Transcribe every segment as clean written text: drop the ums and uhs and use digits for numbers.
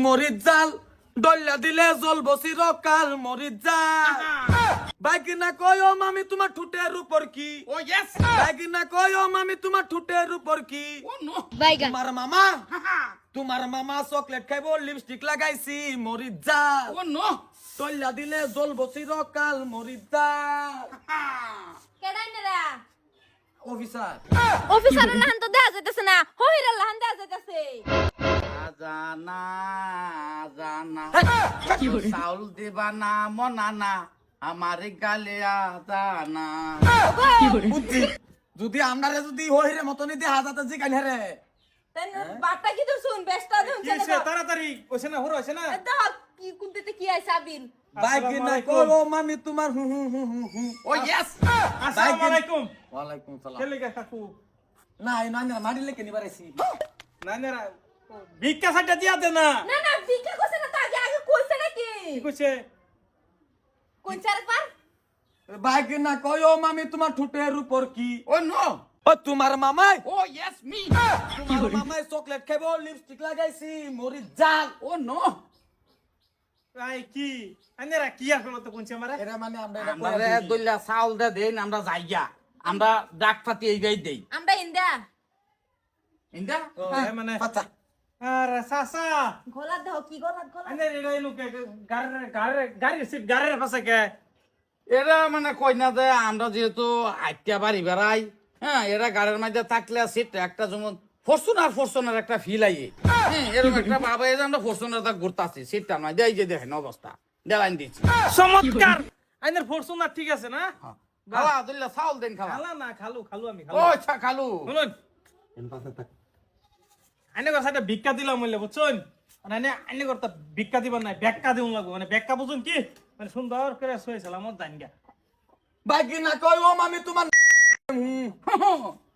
মরিচ জাল ডল্লা দিলে জ্বলবো চিরকাল মরিচ জাল বাইকিনা কয় মামি তোমার ঠুটের উপর কি ও ইয়েস বাইকিনা কয় মামি তোমার ঠুটের উপর কি ও নো তোমার মামা চকলেট খাইবো লিপস্টিক লাগাইছি মরিচ জাল ও নো ডল্লা দিলে জ্বলবো চিরকাল মরিচ জাল কেডাই নেরা অফিসার অফিসারের লাহান তো দেয়া যাইতেছে না হইরার লাহান দেয়া যাইতেছে জানা জানা চাউল দিবা না মনানা আমার গালে জানা বুদ্ধি যদি আমরারে যদি হইরে মতনই দি হাজাতে জি কাল হেরে তেন বাটটা কি তো শুন বেস্টা দেন কিছে তাড়াতাড়ি কইছে না হর হইছে না দাও কি কুনতে কি আইছে আবির বাইকিনা কয় মামি তোমার হু হু হু হু হু ও ইয়েস আসসালামু আলাইকুম ওয়ালাইকুম সালাম কেলে গে কাকু না এই না মারিলে কেনি বারাইছি না না ভিক্ষা সাটা দিয়া দে না না না বিকে কইছে না তা আগে কইছে নাকি কি কইছে কোন চার পার বাইকিনা কয় মামি তোমার ঠুটের উপর কি ও নো ও তোমার মামাই ও ইয়েস মি তোমার মামাই চকলেট খাইবো লিপস্টিক লাগাইছি মরিচ জাল ও নো আই কি আনেরা কি আসলে তো কোনছে মারা এরা মানে আমরা এটা আমরা কইরা দিছি। দইলা চাউল দে দেন আমরা যাইয়া আমরা ডাক ফাতি এই গাই দেই আমরা ইন্দা ইন্দা ও মানে পাতা আরে সাসা গলা দাও কি গলা গলা আনে রে লোকে গাড়ি সিট গাড়ির পাশে কে এরা মানে কই না যে আমরা যেহেতু আইটা বাড়ি বেড়াই হ্যাঁ এরা গাড়ির মধ্যে থাকলে সিট একটা যেমন ফরচুনার একটা ফিল আইয়ে হ্যাঁ এরকম একটা বাবা এই যে আমরা ফরচুনার তা ঘুরতাছি সিটটার মধ্যে এই যে দেখেন অবস্থা দেলাইন দিচ্ছি চমৎকার আইনের ফরচুনার ঠিক আছে না খালা দইলা চাউল দেন খালা খালা না খালু আমি ও আচ্ছা খালু শুনুন আইনে কথা একটা ভিক্ষা দিলাম বললে বুঝছেন মানে আইনে কথা ভিক্ষা দিবার নাই ব্যাখ্যা দিউন লাগবো মানে ব্যাখ্যা বুঝুন কি মানে সুন্দর করে শুয়েছিলাম ওর জান গা বাইকিনা কয় মামি তোমার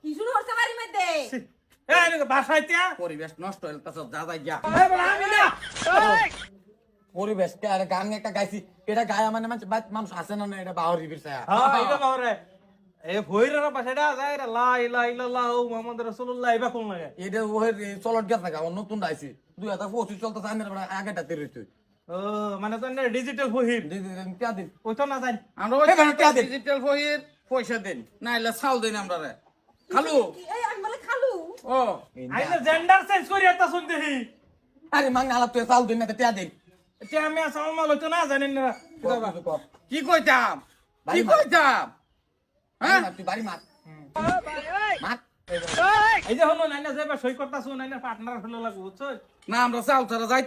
কি শুরু হচ্ছে বাড়ি মধ্যে এই আইনে বাসাইতে পরিবেশ নষ্ট হইল তা সব যা যাই গিয়া আমি না পরিবেশ কে আরে গান একটা গাইছি এটা গায়া মানে মানুষ আছে না না এটা বাহরি বিরসায়া হ্যাঁ এটা বাবরে এ ভৈররা পাশাটা যায় রে লা ইলাহা ইল্লাল্লাহ মুহাম্মাদুর রাসূলুল্লাহ এবা কোন লাগে এটা ওহের চলট গেছে গা নতুন আইছি 2025 চলতে আইনের আগেটা তেরিতে ও মানে তো ডিজিটাল ফহির কে দিন ওই তো না জানি আমরা ওই এখানে টিয়া দেন। ডিজিটাল ফহির পয়সা দেন না এলা চাউল দেন আমরা রে খালু এই আমি বলে খালু ও আইনে জেন্ডার চেঞ্জ করি একটা শুন দেখি আরে মাং আলাপ তুই চাল দিন না টিয়া দিন এটা আমি আসল মাল হইতো না জানেন না কি কইতাম কি বাড়ি মার। কইতাম হ্যাঁ তুই বাড়ি মার মার এই যে হলো নাইনা যাইবা সই করতা শুন নাইনা পার্টনার হলো লাগবো বুঝছো না আমরা চাউল ছাড়া যাই